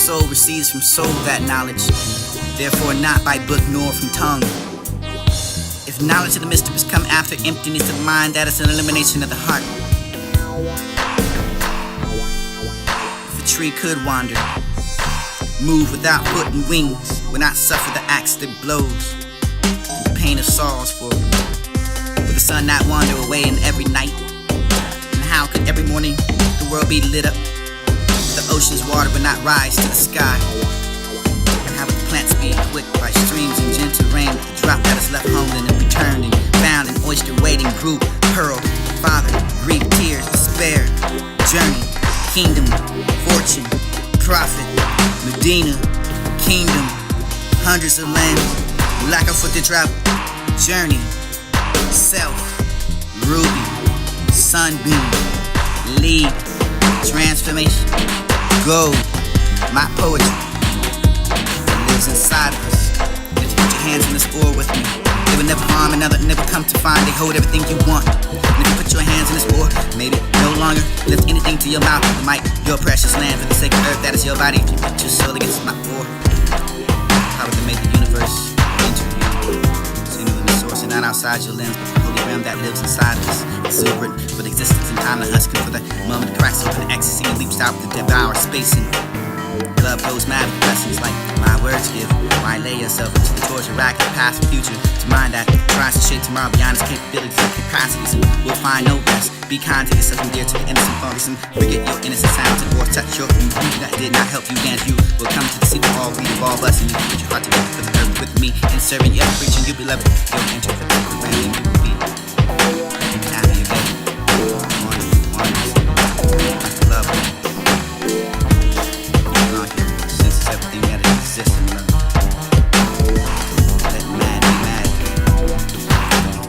soul receives from soul that knowledge, therefore not by book nor from tongue. If knowledge of the mysteries come after emptiness of mind, that is an elimination of the heart. If a tree could wander, move without foot and wings, would not suffer the axe that blows, and the pain of sorrows for it. Would the sun not wander away in every night? And how could every morning the world be lit up? The ocean's water would not rise to the sky. And how would the plants be equipped by streams and gentle rain? With the drop that is left home and returned and found an oyster waiting, grew, pearl, father, grief, tears, despair, journey, kingdom, fortune, prophet, Medina, kingdom, hundreds of lands, lack of foot to travel, journey, self, ruby, sunbeam, lead, transformation, gold, my poetry lives inside of us. If you put your hands in this oar with me, they will never harm another, never come to find they hold everything you want. And if you put your hands in this oar, maybe no longer lift anything to your mouth. You might your precious land for the sake of earth that is your body. If you put your soul against my oar, how would they make the universe enter you? So you know the source and not outside your lens, but the holy realm that lives inside of us. Exuberant with existence and time, the husking for the moment cracks open ecstasy and leaps out to devour space and love goes mad with blessings like my words give. Why lay yourself into the torture rack of past and future to mind that tries to shape tomorrow beyond its capabilities and capacities, and will find no rest. Be kind to yourself and dear to the innocent fungus, and forget your innocent sounds and or touch your food that did not help you dance. You will come to the sea with all we of all us, and you put your heart together for the earth with me and serving you, preaching you beloved. You'll enter the realm and you will be happy again. Love. Everything that exists in love. Let mad be mad.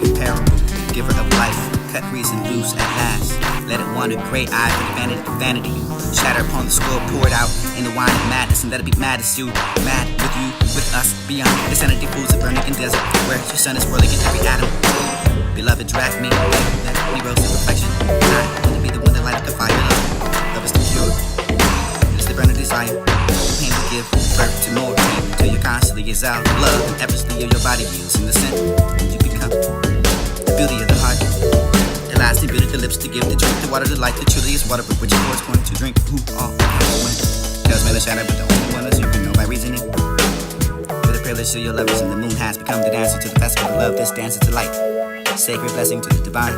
Incomparable, giver of life, cut reason loose at last. Let it wander, great eye for the vanity. Shatter upon the skull, pour it out in the wine of madness, and let it be mad as you, mad with you, with us, beyond the sanity foods of burning in desert, where your sun is whirling in every atom. Beloved, draft me, let me rose in perfection. I want to be the one that light up the fire. Love is the pure, it is the burning desire. Pain will give birth to more pain until you constantly exile love and effortlessly your body yields in the center. You become the beauty of the heart, the lasting beauty of the lips to give, the drink, the water, the light, the truliest water, but which words point to drink. Who all when tells me the shadow, but the only one that you can know by reasoning. For the privilege of your lovers, and the moon has become the dancer to the festival of love. This dancer to light, sacred blessing to the divine.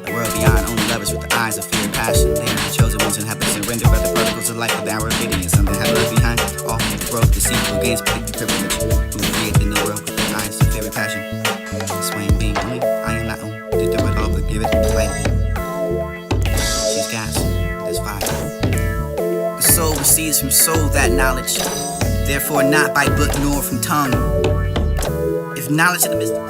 A world beyond only lovers with the eyes of fear and passion. They are the chosen ones and have been surrendered by the particles of life of our obedience. Some that have love behind all the world, deceitful gains, predicted privilege. Who create the new world with the eyes of fear and passion. Swaying being only, I am not own. Did do it all, but give it light. She's gas, there's fire. The soul receives from soul that knowledge, therefore not by book nor from tongue. If knowledge of the mystery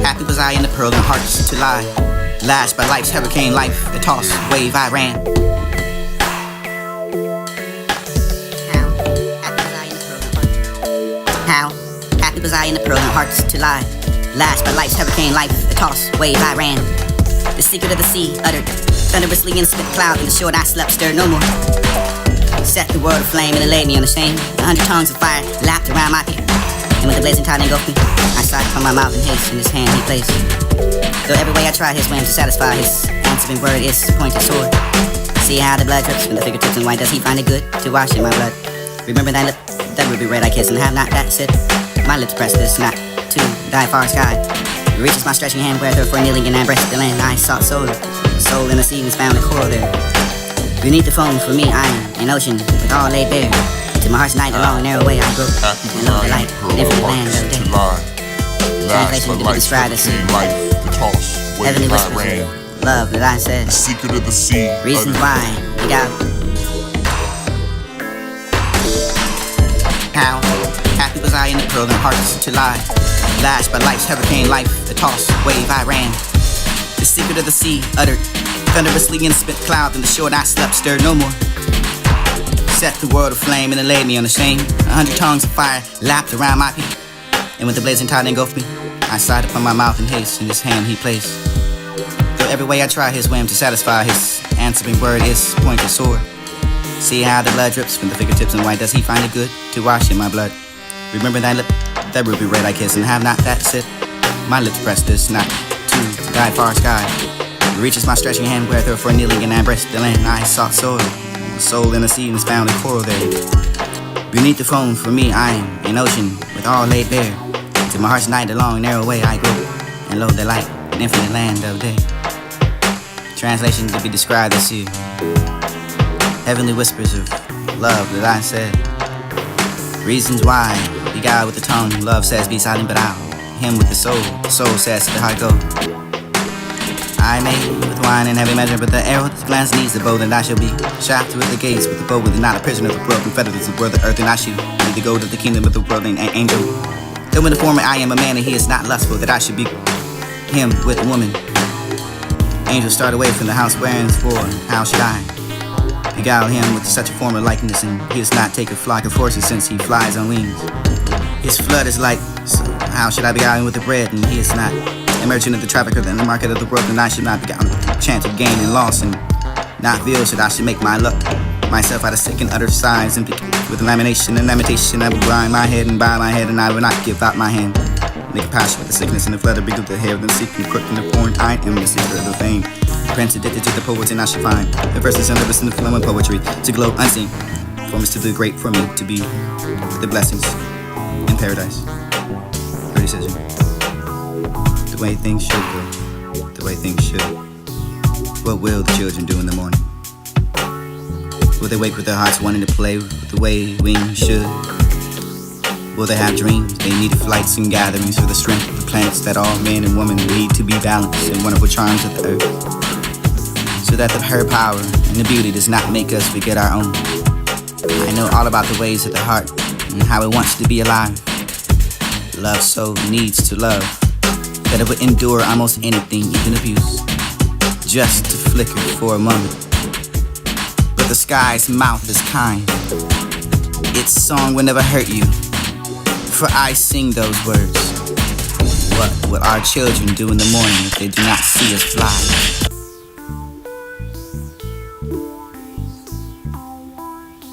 happy was I in the pearl and hearts to lie. Lashed by life's hurricane, life, the toss, wave I ran. How happy was I in the pearl and hearts to lie. Lashed by life's hurricane, life, the toss, wave I ran. The secret of the sea uttered thunderously in a split cloud, and the shore I slept stirred no more. Set the world aflame and it laid me on the shame. 100 tongues of fire lapped around my feet. And with the blazing tide engulfed me, I sighed from my mouth in haste, in his hand he placed. Though every way I tried his whim to satisfy, his answering word is pointed sword. See how the blood drips from the fingertips, and why does he find it good to wash in my blood? Remember that lip, that ruby red I kiss, and have not that sit. My lips press this, not to thy far sky. It reaches my stretching hand, where for kneeling and I breasted the land. I sought soul in the sea was found a coral there. Beneath the foam, for me, I am an ocean with all laid bare. To my heart's night, the long and narrow way I go, and love the light, infinite land of day. Translation to be described as heavenly whispers of love that I said. The secret of the sea. Reasons why we got. How happy was I in the pearl and hearts to lie. Lashed by life's hurricane life, the toss, wave I ran. The secret of the sea uttered thunderously in spent cloud, and the shore I slept stirred no more. Set the world aflame and it laid me on the shame. 100 tongues of fire lapped around my feet, and when the blazing tide engulfed me, I sighed upon my mouth in haste, in his hand he placed. Though every way I try his whim to satisfy, his answering word is pointed sword. See how the blood drips from the fingertips, and why does he find it good to wash in my blood? Remember that lip, that ruby red I kiss, and have not that sip. My lips press this, not to thy far sky. It reaches my stretching hand, wherethrough for kneeling and I breast the land I sought soil. The soul in the sea is found in coral there. Beneath the foam, for me I am an ocean with all laid bare. To my heart's night, the long narrow way I go, and lo the light, an infinite land of day. Translation to be described as you. Heavenly whispers of love that I said. Reasons why, beguiled with the tongue, love says be silent, but I'll him with the soul says to the heart go. I made with wine and heavy measure, but the arrow that glance needs the bow, that I shall be shafted with the gates, with the bow, with not a prisoner of the world, confederate of the world, the earth, and I shoot with the gold of the kingdom of the world, and an angel. Though in the former I am a man, and he is not lustful, that I should be him with a woman. Angels start away from the house wherein for, how should I beguile him with such a form of likeness, and he does not take a flock of horses, since he flies on wings. His flood is light, so how should I beguile him with the bread, and he is not a merchant of the trafficker in the market of the world, and I should not beguile him with the chance of gain and loss, and not feel that I should make my luck myself out of sick and utter sighs, and with lamination and lamentation I will grind my head and bow my head, and I will not give out my hand. Make a passion with the sickness and the flutter big of the hair, then seek and crook in the porn. I am the secret of the fame. Prince addicted to the poets, and I should find the verses and lyrics in the flow of poetry to glow unseen. Forms to do great for me to be the blessings in paradise. Her decision. The way things should go. The way things should. What will the children do in the morning? Will they wake with their hearts wanting to play with the way wings should? Will they have dreams? They need flights and gatherings for the strength of the planets that all men and women need to be balanced in wonderful charms of the earth, so that her power and the beauty does not make us forget our own. I know all about the ways of the heart and how it wants to be alive. Love so needs to love that it would endure almost anything, even abuse, just to flicker for a moment. But the sky's mouth is kind. Its song will never hurt you, for I sing those words. What will our children do in the morning if they do not see us fly?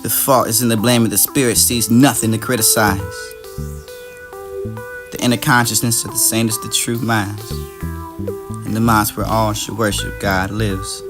The fault is in the blame, and the spirit sees nothing to criticize. The inner consciousness of the saint is the true mass, and the mosque where all should worship God lives.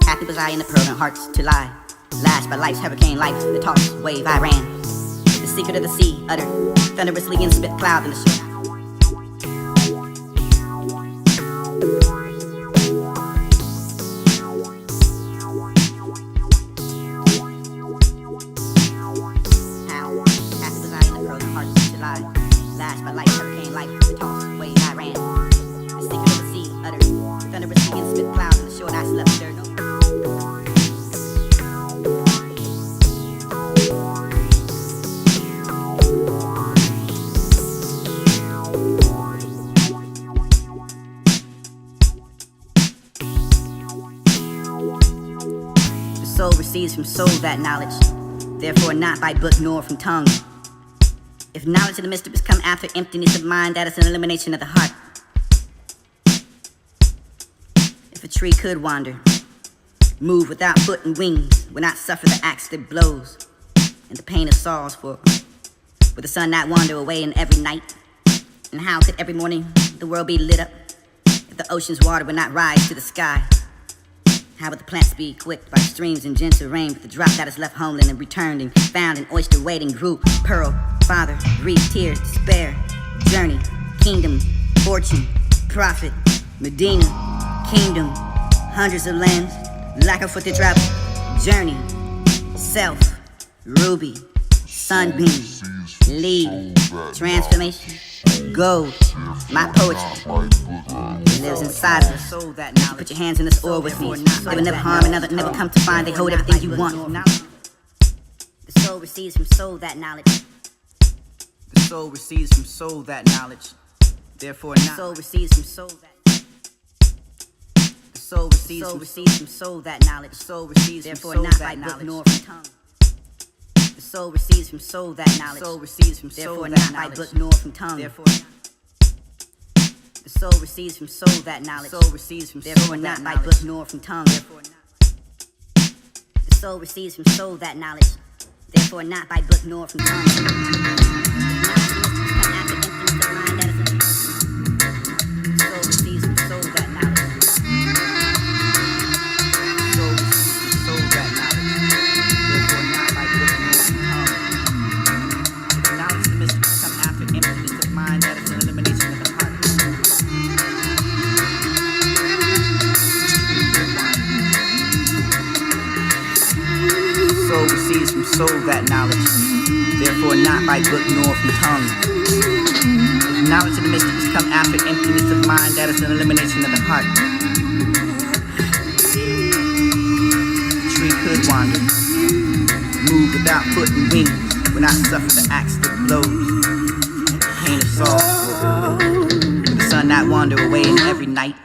Happy was I in the pearl and hearts to lie. Lashed by life's hurricane life, the toss, wave I ran. The secret of the sea uttered thunderously in spit cloud in the shore. Happy was I in the pearl and hearts to lie. Lashed by life's hurricane life, the toss, wave I ran. The secret of the sea uttered thunderously in spit cloud in the shore, and I slept there no. soul receives from soul that knowledge, therefore not by book nor from tongue. If knowledge of the mysteries come after emptiness of mind, that is an elimination of the heart. If a tree could wander, move without foot and wings, would not suffer the axe that blows, and the pain of sorrows for would the sun not wander away in every night? And how could every morning the world be lit up if the ocean's water would not rise to the sky? How would the plants be equipped by streams and gentle rain with the drop that is left homeland and returned and found in oyster waiting grew pearl, father, grief, tears, despair, journey, kingdom, fortune, prophet, Medina, kingdom, hundreds of lands, lack of foot to travel, journey, self, ruby, sunbeam, lead, transformation, gold, my poetry. It lives inside of us. Put your hands in this oil with me. They will never harm another, never come to find. They hold everything you want. The soul receives from soul that knowledge. The soul receives from soul that knowledge. Therefore not. The soul receives from soul that. The soul receives from soul that knowledge. The soul receives therefore not by book nor from tongue. The soul receives from soul that knowledge. The soul receives from soul not by book nor from tongue. Therefore. The soul receives from soul that knowledge. The soul receives from therefore not by book nor from tongue. Therefore not. The soul receives from soul that knowledge. Therefore not by book nor from tongue. Soul that knowledge, therefore not by book nor from tongue. If knowledge of the mysteries come after emptiness of mind, that is an elimination of the heart. The tree could wander, move without foot and wings, would not suffer the axe that blows, and the pain of sorrow. Would the sun not wander away in every night?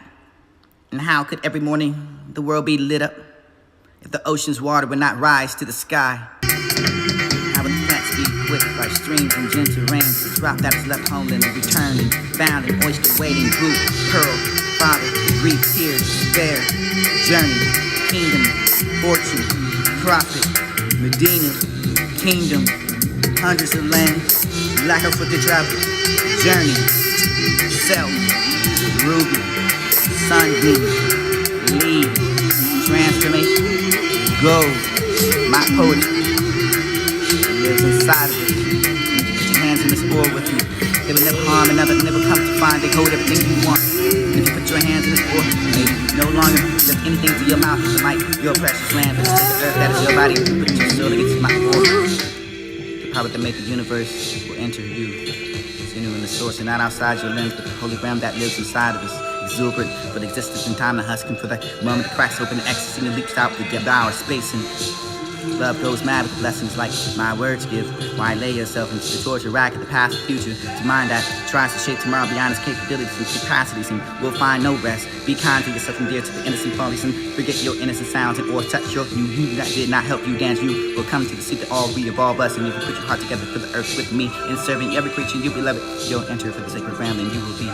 And how could every morning the world be lit up if the ocean's water would not rise to the sky? How would the plants be equipped by streams and gentle rains to drop that is left homeland and returned and found in oyster waiting grew pearl, father, grief, tears, despair, journey, kingdom, fortune, prophet, Medina, kingdom, hundreds of lands, lack of foot to travel, journey, self, ruby, sunbeam, lead, transformation, gold, my poetry. Lives inside of it. Put your hands in this oil with me. They will never harm another, never come to find. They hold everything you want. And if you put your hands in this oil, maybe no longer lift anything to your mouth. It might your precious land, but it's the earth that is your body. Put your soul against my oil. The power to make the universe will enter you. Continue in the source and not outside your limbs, but the holy realm that lives inside of us. Exuberant for the existence and time, the husking for the moment the cracks open, the ecstasy and leaks out, the devour space and love goes mad with blessings like my words give. Why lay yourself into the torture rack of the past and future to mind that tries to shape tomorrow beyond its capabilities and capacities and will find no rest. Be kind to yourself and dear to the innocent follies and forget your innocent sounds and or touch your you that did not help you dance. You will come to the seat that all we evolve us, and if you put your heart together for the earth with me in serving every creature you beloved, you'll enter for the sacred realm and you will be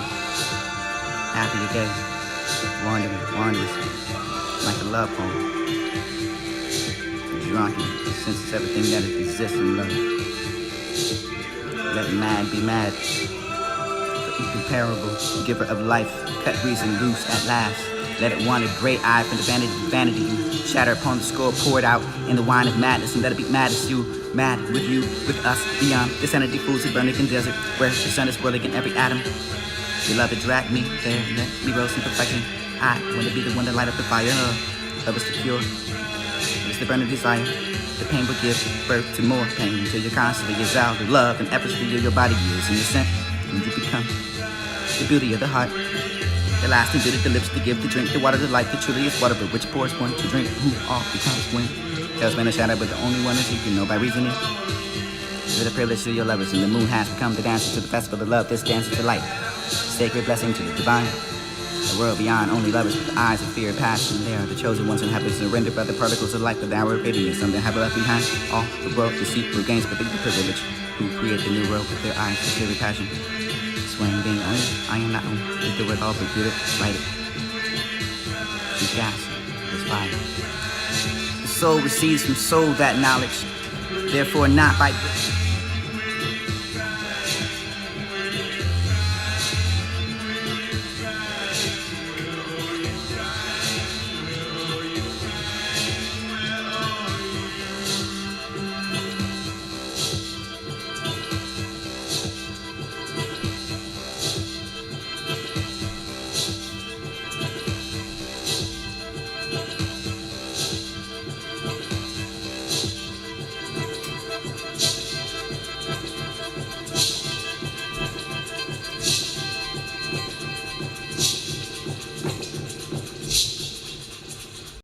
happy again, wanderers, like a love poem. Drunk and senses everything that exists in love. Let mad be mad. The incomparable giver of life, cut reason loose at last. Let it want a great eye for the vanity you shatter upon the skull, pour it out in the wine of madness, and let it be mad as you, mad with you, with us, beyond this energy fools of burning in desert, where the sun is whirling in every atom. Beloved, drag me there, let me roast in perfection. I want to be the one to light up the fire. Love is the cure. It's the burning desire. The pain will give birth to more pain until you're constantly exiled with love and efforts to your body years in your scent. And you become the beauty of the heart. The lasting beauty, the lips to give, the drink, the water, the life, the truly is water, but which pours one to drink, who all becomes when. Tells man a shadow, but the only one is you can know by reasoning. Is it a privilege to your lovers, and the moon has become the dancer to the festival of love. This dance is the light, sacred blessing to the divine. A world beyond only lovers with the eyes of fear and passion. They are the chosen ones and have been surrendered by the particles of light, but now we're obedient. Some that have left behind all the world to seek through gains, but they the privilege who create the new world with their eyes of fear and passion. Swing being only, I am not only. With the word all but beautiful, write it. She's gas, was fire. The soul receives from soul that knowledge, therefore not by